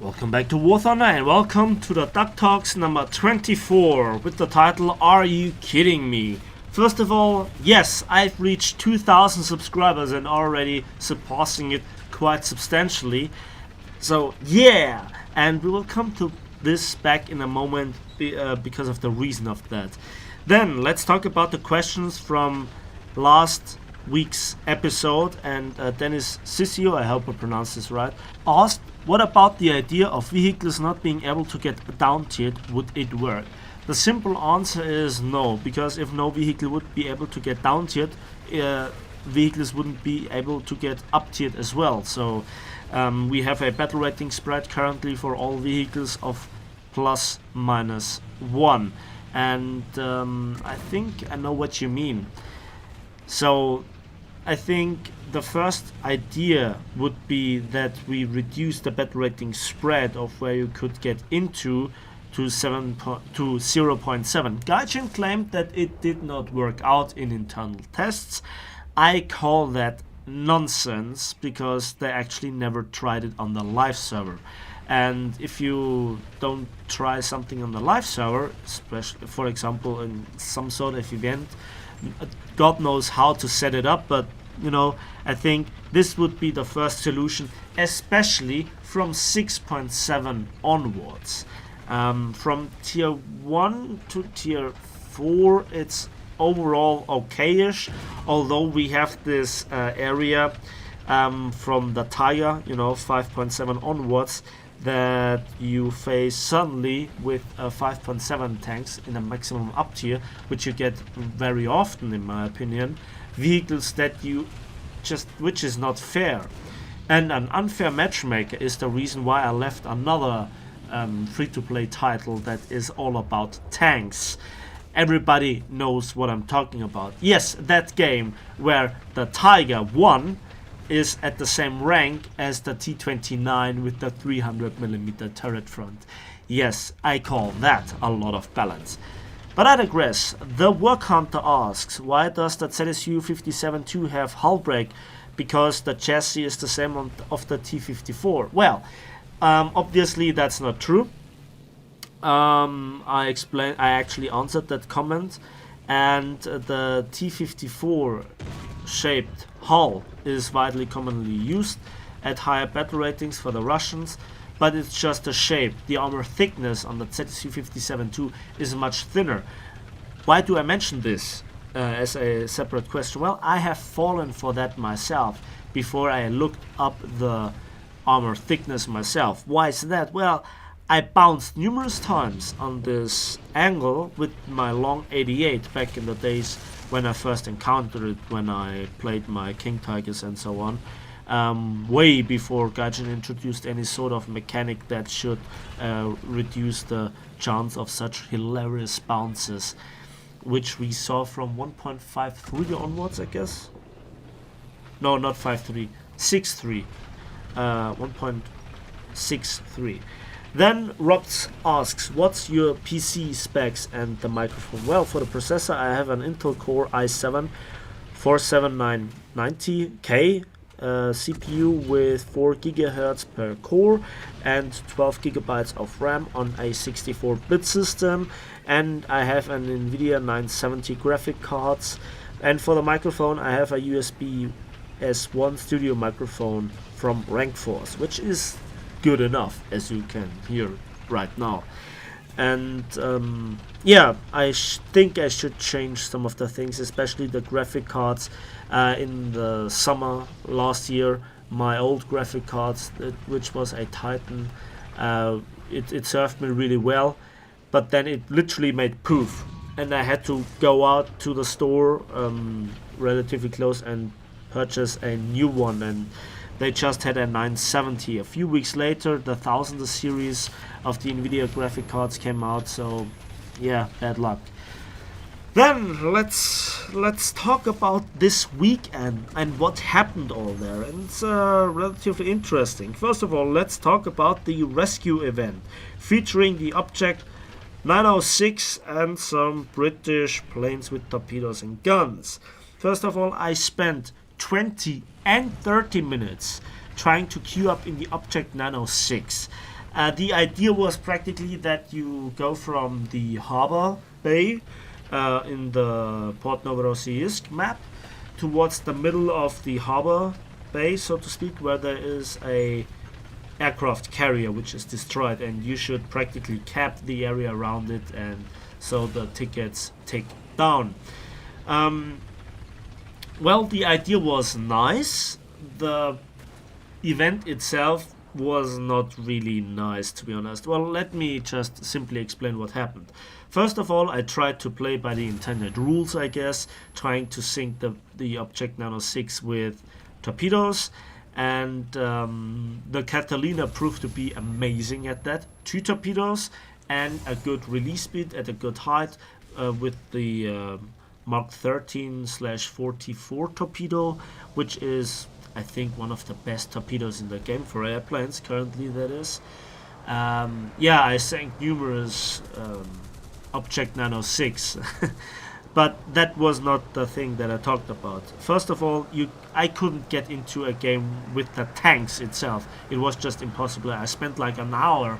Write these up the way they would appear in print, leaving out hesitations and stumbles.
Welcome back to War Thunder and welcome to the Duck Talks number 24 with the title Are You Kidding Me? First of all, yes, I've reached 2,000 subscribers and already surpassing it quite substantially. So yeah, and we will come to this back in a moment because of the reason of that. Then let's talk about the questions from last week's episode, and Dennis Sissio, I hope I pronounced this right, asked, what about the idea of vehicles not being able to get down-tiered? Would it work? The simple answer is no, because if no vehicle would be able to get down-tiered, vehicles wouldn't be able to get up-tiered as well. So we have a battle rating spread currently for all vehicles of ±1. And I think I know what you mean. So I think the first idea would be that we reduce the battle rating spread of where you could get into to 0.7. Gaijin claimed that it did not work out in internal tests. I call that nonsense because they actually never tried it on the live server. And if you don't try something on the live server, especially for example in some sort of event, God knows how to set it up, but you know, I think this would be the first solution, especially from 6.7 onwards. From tier 1 to tier 4, it's overall okayish, although we have this area from the Tiger, 5.7 onwards, that you face suddenly with 5.7 tanks in a maximum up tier, which you get very often in my opinion, vehicles that which is not fair. And an unfair matchmaker is the reason why I left another free-to-play title that is all about tanks. Everybody knows what I'm talking about. Yes, that game where the Tiger 1 is at the same rank as the T-29 with the 300mm turret front. Yes, I call that a lot of balance. But I digress. The Work Hunter asks, why does the ZSU 57-2 have hull break? Because the chassis is the same of the T-54. Well, obviously that's not true. I actually answered that comment, and the T-54 shaped hull is widely commonly used at higher battle ratings for the Russians, but it's just a shape. The armor thickness on the ZSU 57-2 is much thinner. Why do I mention this as a separate question? Well, I have fallen for that myself before I looked up the armor thickness myself. Why is that? Well, I bounced numerous times on this angle with my long 88 back in the days when I first encountered it, when I played my King Tigers and so on. Way before Gaijin introduced any sort of mechanic that should reduce the chance of such hilarious bounces, which we saw from 1.53 onwards, I guess. No, not 5.3, 6.3. 1.63. Then Robs asks, what's your PC specs and the microphone? Well, for the processor I have an Intel Core i7 47990K CPU with 4 GHz per core and 12 GB of RAM on a 64-bit system, and I have an NVIDIA 970 graphic cards. And for the microphone I have a USB S1 studio microphone from Rankforce, which is good enough, as you can hear right now. And yeah, I think I should change some of the things, especially the graphic cards. In the summer last year, my old graphic cards, which was a Titan, it served me really well, but then it literally made poof, and I had to go out to the store relatively close and purchase a new one, and they just had a 970. A few weeks later, the 1000 series of the NVIDIA graphic cards came out, so yeah, bad luck. Then let's talk about this weekend and what happened all there, and it's relatively interesting. First of all, let's talk about the rescue event featuring the Object 906 and some British planes with torpedoes and guns. First of all, I spent 20 and 30 minutes trying to queue up in the Object 906. The idea was practically that you go from the harbor bay in the Port Novorossiysk map towards the middle of the harbor bay, so to speak, where there is a aircraft carrier which is destroyed, and you should practically cap the area around it, and so the tickets tick down. Well, the idea was nice. The event itself was not really nice, to be honest. Well, let me just simply explain what happened. First of all, I tried to play by the intended rules, I guess, trying to sync the Object Nano 6 with torpedoes, and the Catalina proved to be amazing at that. 2 torpedoes and a good release speed at a good height with the Mark 13/44 torpedo, which is, I think, one of the best torpedoes in the game for airplanes currently, that is. Yeah, I sank numerous Object Nano 6 but that was not the thing that I talked about. First of all, I couldn't get into a game with the tanks itself. It was just impossible. I spent like an hour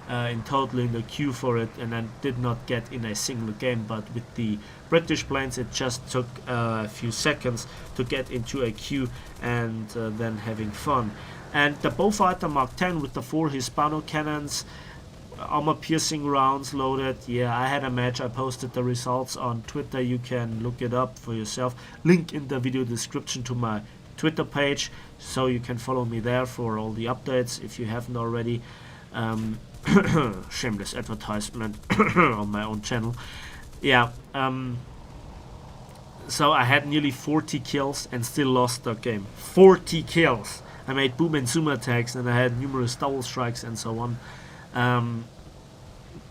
in total in the queue for it, and I did not get in a single game. But with the British planes, it just took a few seconds to get into a queue and then having fun. And the Beaufighter Mark 10 with the 4 Hispano cannons, armor-piercing rounds loaded. Yeah, I had a match. I posted the results on Twitter. You can look it up for yourself. Link in the video description to my Twitter page, so you can follow me there for all the updates if you haven't already. Shameless advertisement on my own channel. Yeah, so I had nearly 40 kills and still lost the game. 40 kills! I made boom and zoom attacks, and I had numerous double strikes and so on.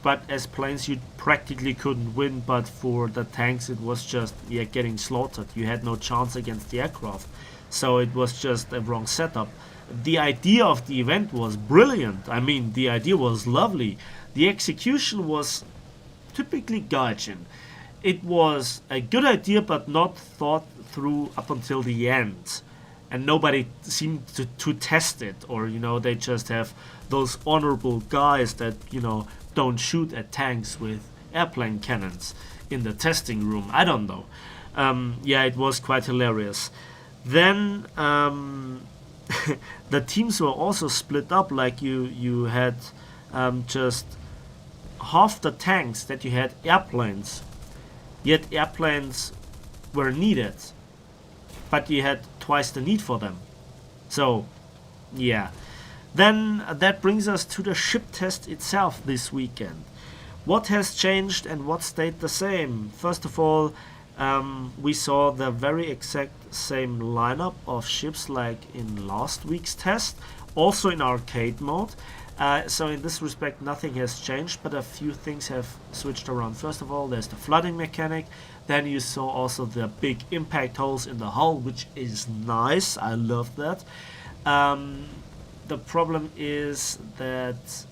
But as planes, you practically couldn't win, but for the tanks it was just getting slaughtered. You had no chance against the aircraft, so it was just a wrong setup. The idea of the event was brilliant. I mean, the idea was lovely. The execution was typically gaijin. It was a good idea, but not thought through up until the end. And nobody seemed to test it, or they just have those honorable guys that don't shoot at tanks with airplane cannons in the testing room. I don't know. Yeah, it was quite hilarious. Then the teams were also split up. Like you had just half the tanks that you had airplanes, yet airplanes were needed, but you had twice the need for them. So yeah, then that brings us to the ship test itself this weekend. What has changed and what stayed the same? First of all, we saw the very exact same lineup of ships like in last week's test, also in arcade mode. So in this respect nothing has changed, but a few things have switched around. First of all, there's the flooding mechanic. Then you saw also the big impact holes in the hull, which is nice. I love that. The problem is that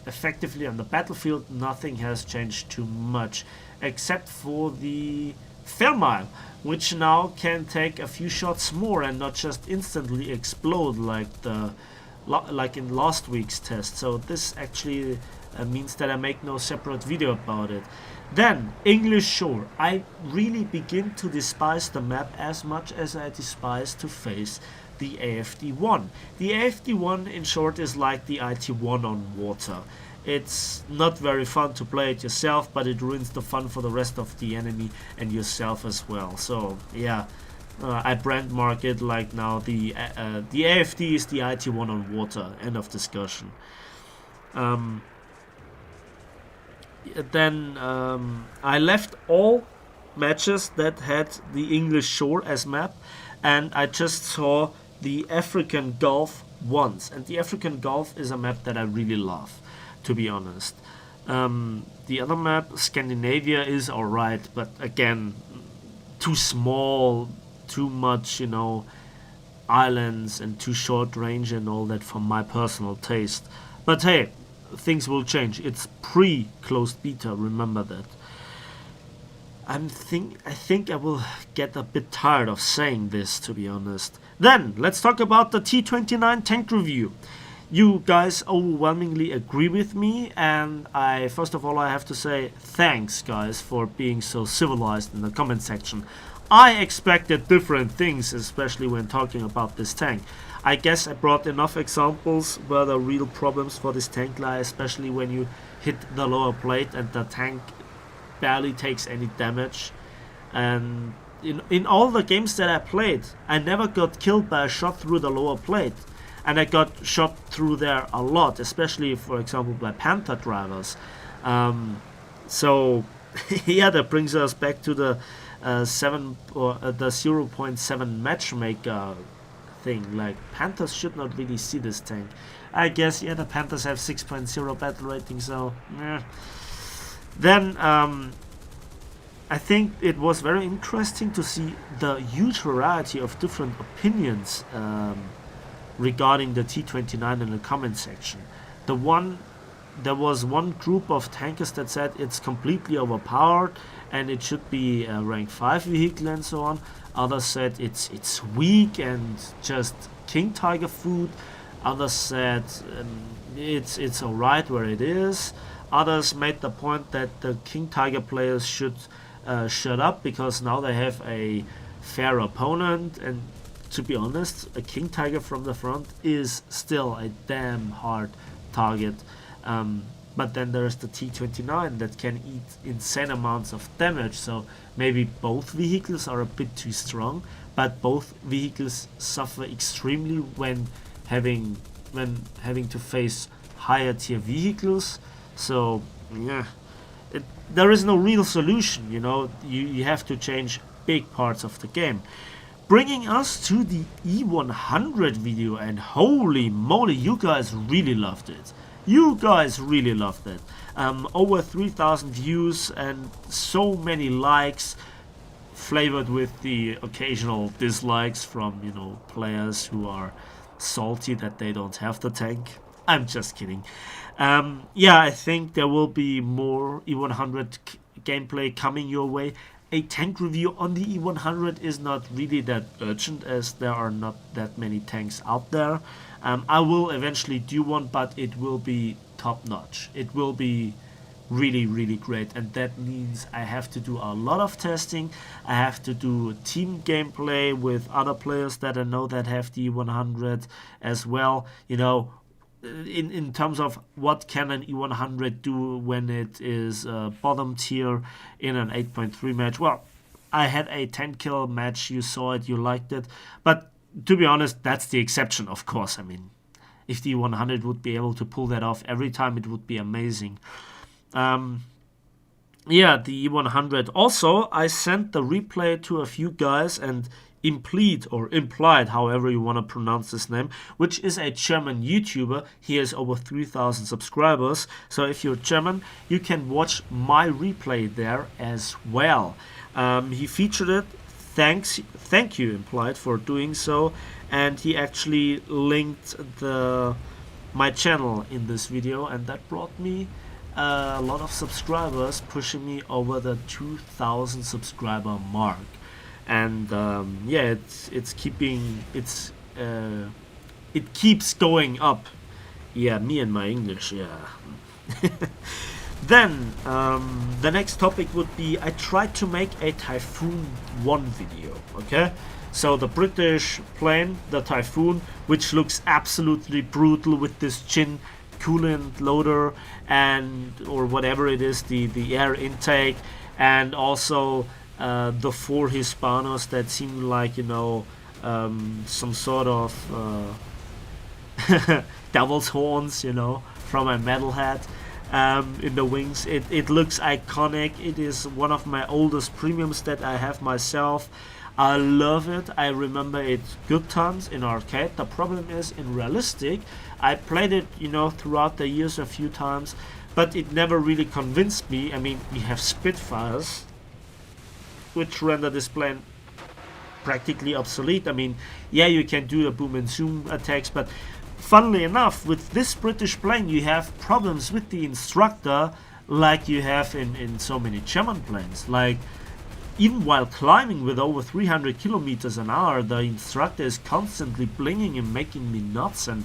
effectively on the battlefield nothing has changed too much, except for the thermite, which now can take a few shots more and not just instantly explode like in last week's test. So this actually means that I make no separate video about it. Then English Shore. I really begin to despise the map as much as I despise to face the AFD1. The AFD1 in short is like the IT1 on water. It's not very fun to play it yourself, but it ruins the fun for the rest of the enemy and yourself as well. So yeah, I brand mark it like now the AFD is the IT1 on water. End of discussion. Then I left all matches that had the English Shore as map, and I just saw the African Gulf once. And the African Gulf is a map that I really love, to be honest. The other map, Scandinavia, is alright, but again, too small, too much, islands and too short range and all that for my personal taste. But hey, things will change. It's pre-closed beta, remember that. I think I will get a bit tired of saying this, to be honest. Then let's talk about the T-29 tank review. You guys overwhelmingly agree with me, and first of all I have to say thanks, guys, for being so civilized in the comment section. I expected different things, especially when talking about this tank. I guess I brought enough examples where the real problems for this tank lie, especially when you hit the lower plate and the tank barely takes any damage. And in all the games that I played, I never got killed by a shot through the lower plate. And I got shot through there a lot, especially, for example, by Panther drivers. So, yeah, that brings us back to the the 0.7 matchmaker thing. Like, Panthers should not really see this tank. I guess, yeah, the Panthers have 6.0 battle rating, so, Then, I think it was very interesting to see the huge variety of different opinions regarding the T29 in the comment section. There was one group of tankers that said it's completely overpowered and it should be a rank 5 vehicle and so on. Others said it's weak and just King Tiger food. Others said it's alright where it is. Others made the point that the King Tiger players should shut up because now they have a fair opponent, and to be honest, a King Tiger from the front is still a damn hard target. But then there's the T29 that can eat insane amounts of damage, so maybe both vehicles are a bit too strong, but both vehicles suffer extremely when having to face higher tier vehicles. So yeah, there is no real solution, you have to change big parts of the game. Bringing us to the E100 video, and holy moly, you guys really loved it. Over 3,000 views and so many likes, flavored with the occasional dislikes from, players who are salty that they don't have the tank. I'm just kidding. I think there will be more E100 gameplay coming your way. A tank review on the E100 is not really that urgent, as there are not that many tanks out there. I will eventually do one, but it will be top notch. It will be really, really great, and that means I have to do a lot of testing. I have to do team gameplay with other players that I know that have the E100 as well. In terms of what can an E100 do when it is bottom tier in an 8.3 match. Well, I had a 10 kill match, you saw it, you liked it, but to be honest, that's the exception, of course. I mean, if the E100 would be able to pull that off every time, it would be amazing. The E100. Also, I sent the replay to a few guys, and Implied, or Implied, however you want to pronounce this name, which is a German YouTuber. He has over 3,000 subscribers. So if you're German, you can watch my replay there as well. He featured it. Thank you, Implied, for doing so. And he actually linked my channel in this video, and that brought me a lot of subscribers, pushing me over the 2,000 subscriber mark. And it keeps going up. Yeah, me and my English, yeah. Then the next topic would be, I tried to make a Typhoon 1 video, okay? So the British plane, the Typhoon, which looks absolutely brutal with this chin coolant loader or whatever it is, the air intake, and also the 4 Hispanos that seem like, some sort of devil's horns, from a metalhead in the wings. It looks iconic. It is one of my oldest premiums that I have myself. I love it. I remember it good times in arcade. The problem is, in realistic, I played it, throughout the years a few times, but it never really convinced me. I mean, we have Spitfires, which render this plane practically obsolete. I mean, yeah, you can do a boom and zoom attacks, but funnily enough, with this British plane, you have problems with the instructor like you have in so many German planes. Like, even while climbing with over 300 kilometers an hour, the instructor is constantly blinging and making me nuts, and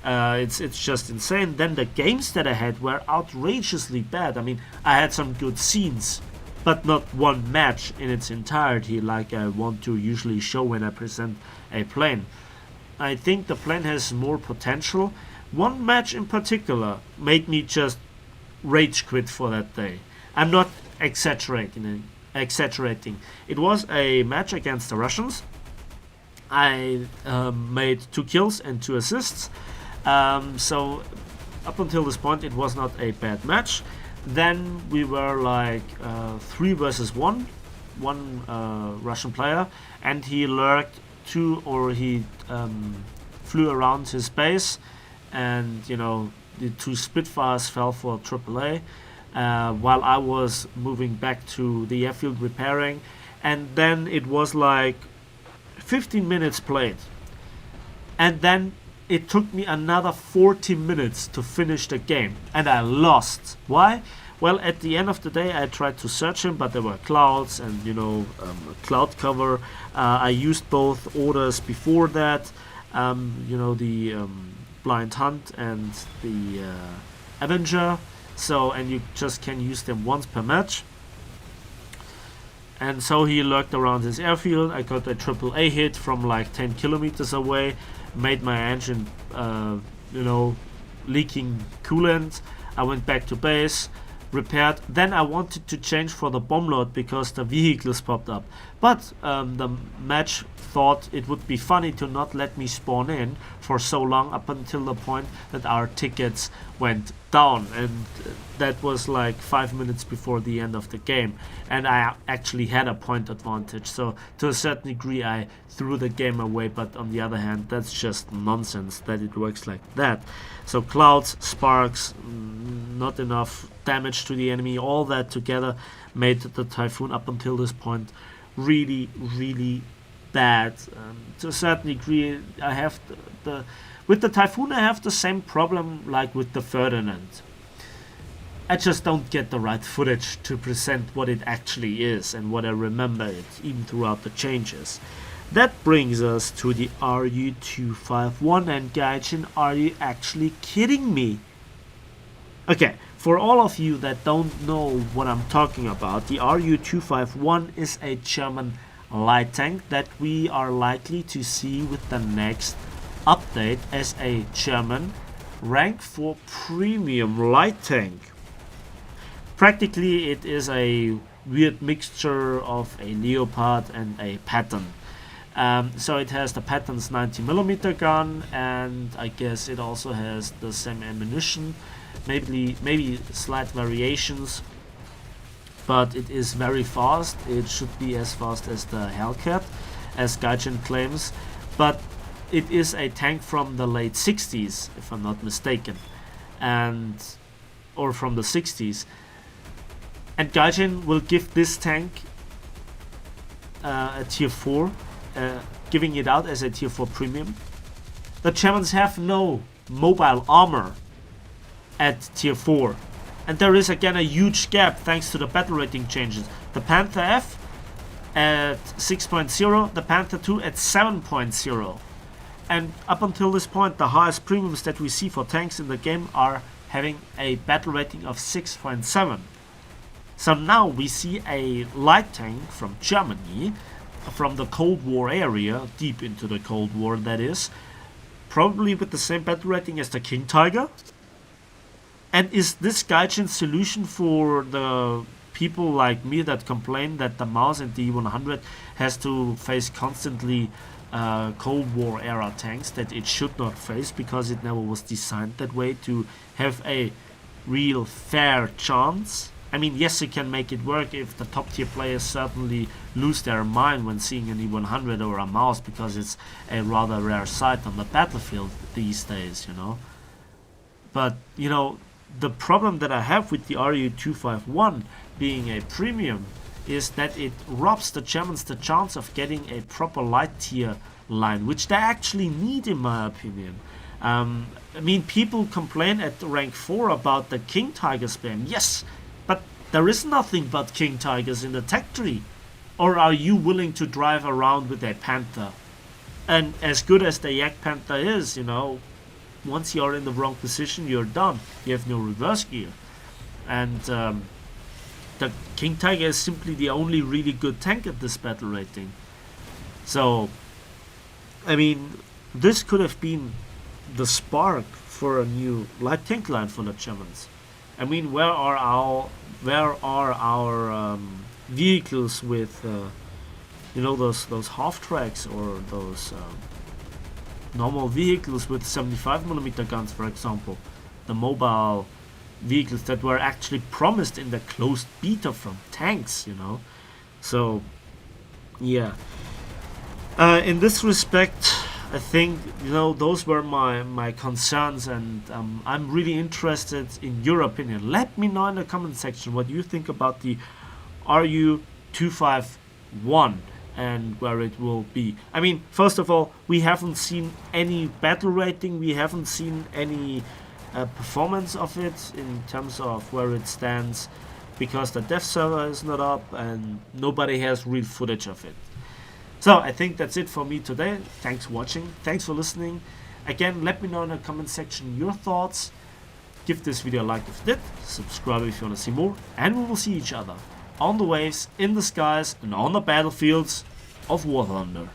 It's just insane. Then the games that I had were outrageously bad. I mean, I had some good scenes, but not one match in its entirety like I want to usually show when I present a plane. I think the plane has more potential. One match in particular made me just rage quit for that day. I'm not exaggerating. It was a match against the Russians. I made 2 kills and 2 assists. So up until this point, it was not a bad match. Then we were like 3 versus 1, Russian player, and he lurked he flew around his base, and the 2 Spitfires fell for AAA, while I was moving back to the airfield repairing, and then it was like 15 minutes played, and then it took me another 40 minutes to finish the game, and I lost. Why? Well, at the end of the day, I tried to search him, but there were clouds and cloud cover. I used both orders before that, the Blind Hunt and the Avenger. So, and you just can use them once per match. And so he lurked around his airfield. I got a AAA hit from like 10 kilometers away, made my engine, leaking coolant. I went back to base, repaired. Then I wanted to change for the bomb load because the vehicles popped up. But the match thought it would be funny to not let me spawn in for so long up until the point that our tickets went down, and that was like 5 minutes before the end of the game, and I actually had a point advantage, so to a certain degree I threw the game away. But on the other hand, that's just nonsense that it works like that. So clouds, sparks, not enough damage to the enemy, all that together made the Typhoon up until this point really, really bad. To a certain degree, I have with the Typhoon I have the same problem like with the Ferdinand. I just don't get the right footage to present what it actually is and what I remember it, even throughout the changes. That brings us to the RU-251, and Gaijin, are you actually kidding me? Okay, for all of you that don't know what I'm talking about, the RU-251 is a German light tank that we are likely to see with the next update as a German rank 4 premium light tank. Practically it is a weird mixture of a Leopard and a Patton. So it has the Patton's 90mm gun, and I guess it also has the same ammunition, maybe slight variations, but it is very fast. It should be as fast as the Hellcat, as Gaijin claims, but it is a tank from the late 60s, if I'm not mistaken, or from the 60s. And Gaijin will give this tank a tier 4, giving it out as a tier 4 premium. The Germans have no mobile armor at tier 4. And there is again a huge gap thanks to the battle rating changes. The Panther F at 6.0, the Panther 2 at 7.0. And up until this point, the highest premiums that we see for tanks in the game are having a battle rating of 6.7. So now we see a light tank from Germany, from the Cold War area, deep into the Cold War that is, probably with the same battle rating as the King Tiger. And is this Gaijin's solution for the people like me that complain that the Mars and the E100 has to face constantly Cold War era tanks that it should not face because it never was designed that way to have a real fair chance? I mean, yes, it can make it work if the top tier players certainly lose their mind when seeing an E100 or a Mars, because it's a rather rare sight on the battlefield these days, But, the problem that I have with the RU-251 being a premium is that it robs the Germans the chance of getting a proper light tier line, which they actually need, in my opinion. I mean, people complain at rank 4 about the King Tiger spam. Yes, but there is nothing but King Tigers in the tech tree. Or are you willing to drive around with a Panther? And as good as the Yak Panther is, once you're in the wrong position, you're done. You have no reverse gear. And the King Tiger is simply the only really good tank at this battle rating. So, I mean, this could have been the spark for a new light tank line for the Germans. I mean, where are our vehicles with you know, those half tracks, or those normal vehicles with 75mm guns, for example, the mobile vehicles that were actually promised in the closed beta from tanks, you know. So yeah, in this respect, I think, you know, those were my concerns, and I'm really interested in your opinion. Let me know in the comment section what you think about the RU251 and where it will be. I mean, first of all, we haven't seen any battle rating, we haven't seen any performance of it in terms of where it stands, because the dev server is not up and nobody has real footage of it. So I think that's it for me today. Thanks for watching, thanks for listening. Again, let me know in the comment section your thoughts. Give this video a like if you did, subscribe if you want to see more, and we will see each other on the waves, in the skies, and on the battlefields of War Thunder.